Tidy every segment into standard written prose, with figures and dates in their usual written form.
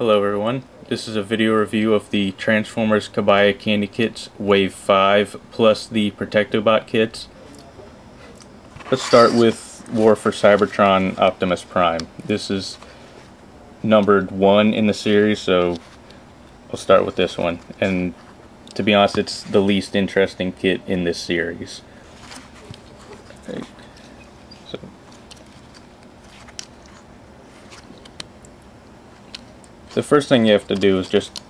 Hello everyone, this is a video review of the Transformers Kabaya Candy Kits Wave 5 plus the Protectobot kits. Let's start with War for Cybertron Optimus Prime. This is numbered 1 in the series, so I'll start with this one. And to be honest, it's the least interesting kit in this series. Okay. So the first thing you have to do is just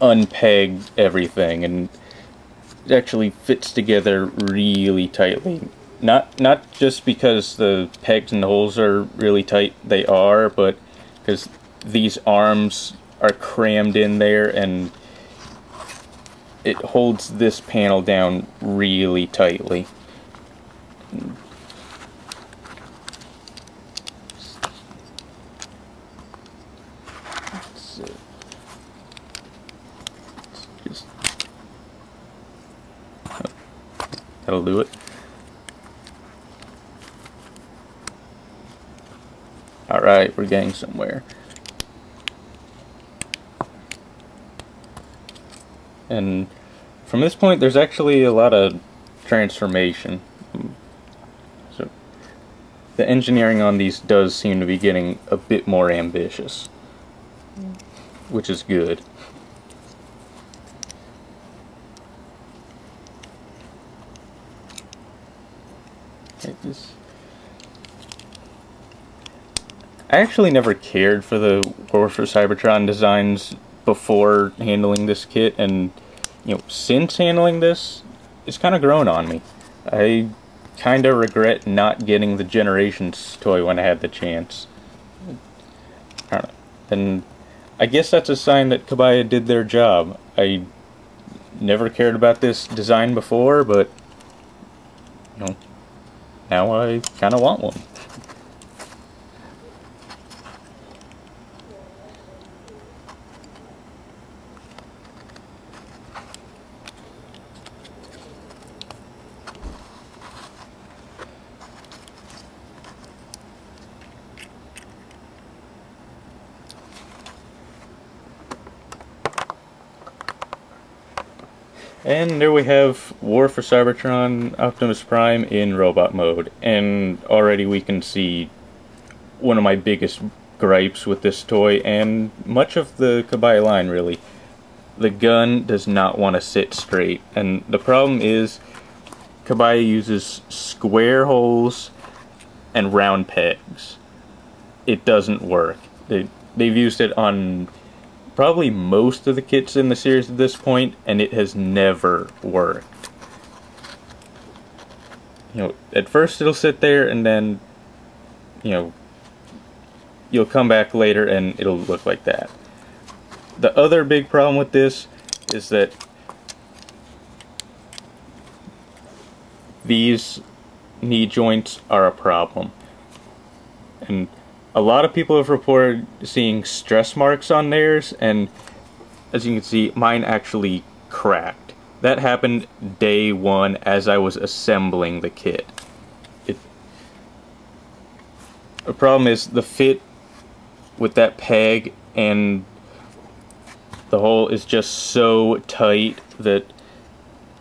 unpeg everything, and it actually fits together really tightly. Not just because the pegs and holes are really tight, they are, but because these arms are crammed in there and it holds this panel down really tightly. That'll do it. Alright, we're getting somewhere. And from this point, there's actually a lot of transformation. So the engineering on these does seem to be getting a bit more ambitious, which is good. I actually never cared for the War for Cybertron designs before handling this kit, and since handling this, it's kind of grown on me. I kind of regret not getting the Generations toy when I had the chance. I don't know. And I guess that's a sign that Kabaya did their job. I never cared about this design before, but now I kind of want one. And there we have War for Cybertron Optimus Prime in robot mode, and already we can see one of my biggest gripes with this toy, and much of the Kabaya line really. The gun does not want to sit straight, and the problem is Kabaya uses square holes and round pegs. It doesn't work. They've used it on probably most of the kits in the series at this point, and it has never worked. At first it'll sit there, and then you'll come back later and it'll look like that. The other big problem with this is that these knee joints are a problem, and a lot of people have reported seeing stress marks on theirs, and as you can see, mine actually cracked. That happened day one as I was assembling the kit. The problem is the fit with that peg and the hole is just so tight that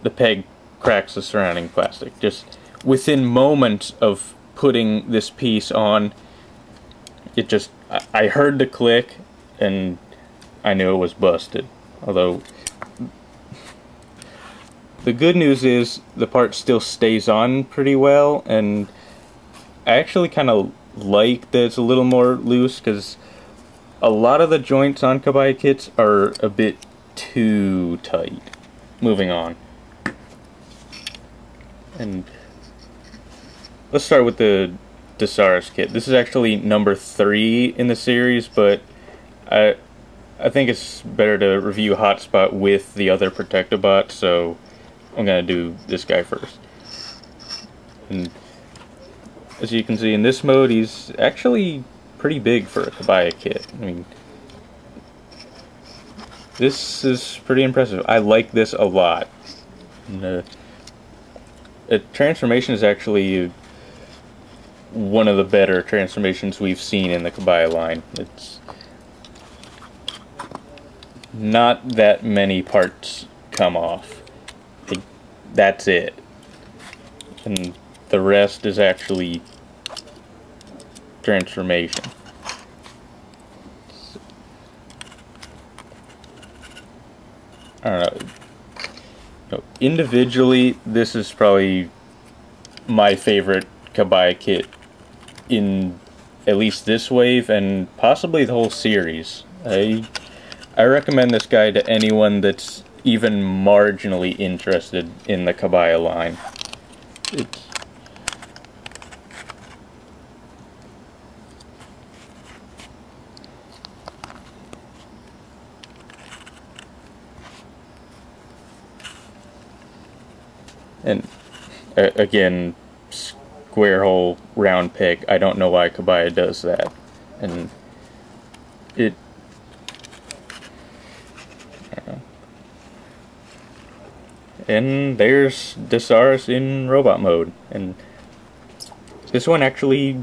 the peg cracks the surrounding plastic. Just within moments of putting this piece on, I heard the click and I knew it was busted. Although the good news is the part still stays on pretty well, and I actually kind of like that it's a little more loose, because a lot of the joints on Kabaya kits are a bit too tight. Moving on. And let's start with the Desaurus kit. This is actually number 3 in the series, but I think it's better to review Hotspot with the other Protectobots, so I'm gonna do this guy first. And as you can see in this mode, he's actually pretty big for a Kabaya kit. I mean, this is pretty impressive. I like this a lot. And, the transformation is actually one of the better transformations we've seen in the Kabaya line. not that many parts come off. That's it. And the rest is actually transformation. I don't know. Individually, this is probably my favorite Kabaya kit in at least this wave and possibly the whole series. I recommend this guy to anyone that's even marginally interested in the Kabaya line. And again, square hole, round peg. I don't know why Kabaya does that. And it... And there's Desaris in robot mode. And this one actually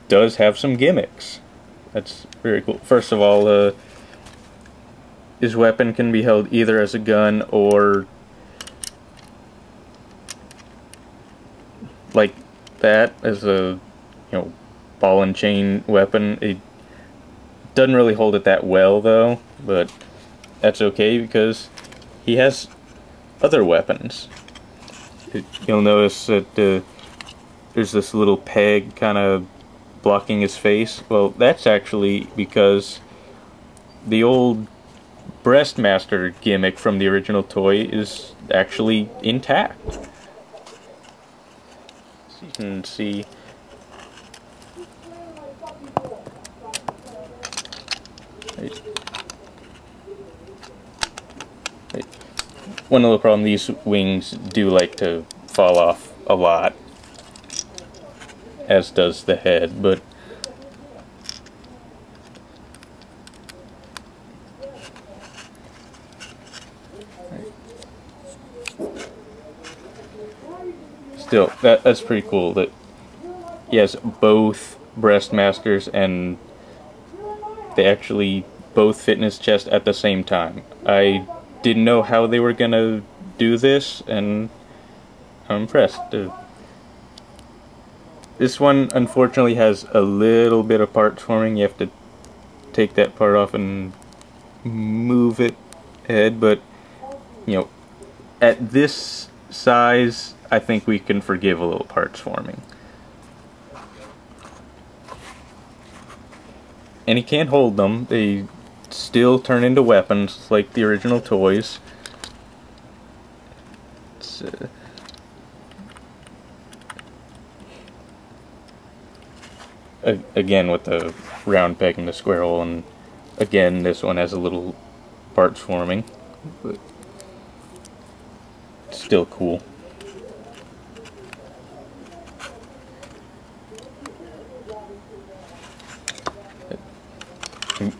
does have some gimmicks. That's very cool. First of all, his weapon can be held either as a gun or like that, as a, ball and chain weapon. It doesn't really hold it that well though, but that's okay because he has other weapons. You'll notice that there's this little peg kind of blocking his face. Well, that's actually because the old Breastmaster gimmick from the original toy is actually intact. So you can see one little problem, these wings do like to fall off a lot, as does the head, but still, that's pretty cool that he has both Breastmasters and they actually both fit in his chest at the same time. I didn't know how they were gonna do this, and I'm impressed. This one unfortunately has a little bit of part forming. You have to take that part off and move it ahead, but at this size I think we can forgive a little parts forming. And he can't hold them. They still turn into weapons like the original toys. Again with the round peg and the square hole, and again this one has a little parts forming, but still cool.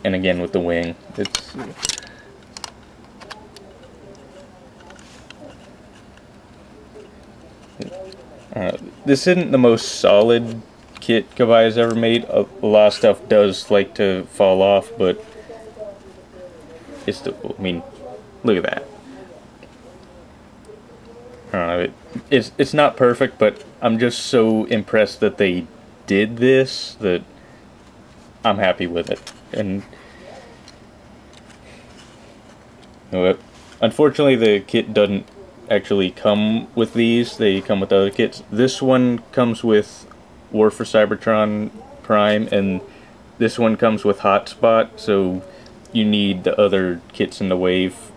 And again with the wing, it's this isn't the most solid kit Kabaya's ever made. A lot of stuff does like to fall off, but it's still cool. I mean, look at that. I don't know, it's not perfect, but I'm just so impressed that they did this that I'm happy with it. And unfortunately the kit doesn't actually come with these, they come with other kits. This one comes with War for Cybertron Prime, and this one comes with Hotspot, so you need the other kits in the wave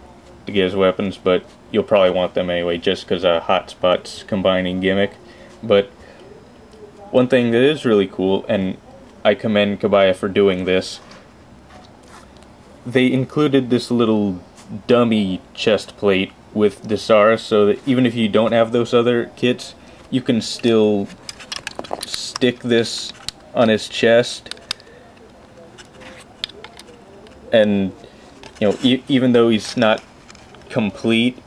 to get his weapons, but you'll probably want them anyway just because of Hotspot's combining gimmick. But one thing that is really cool, and I commend Kabaya for doing this, they included this little dummy chest plate with Desaris, so that even if you don't have those other kits, you can still stick this on his chest, and even though he's not complete,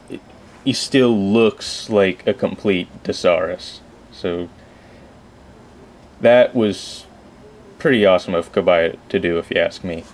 he still looks like a complete Desaris. So that was pretty awesome of Kabaya to do, if you ask me.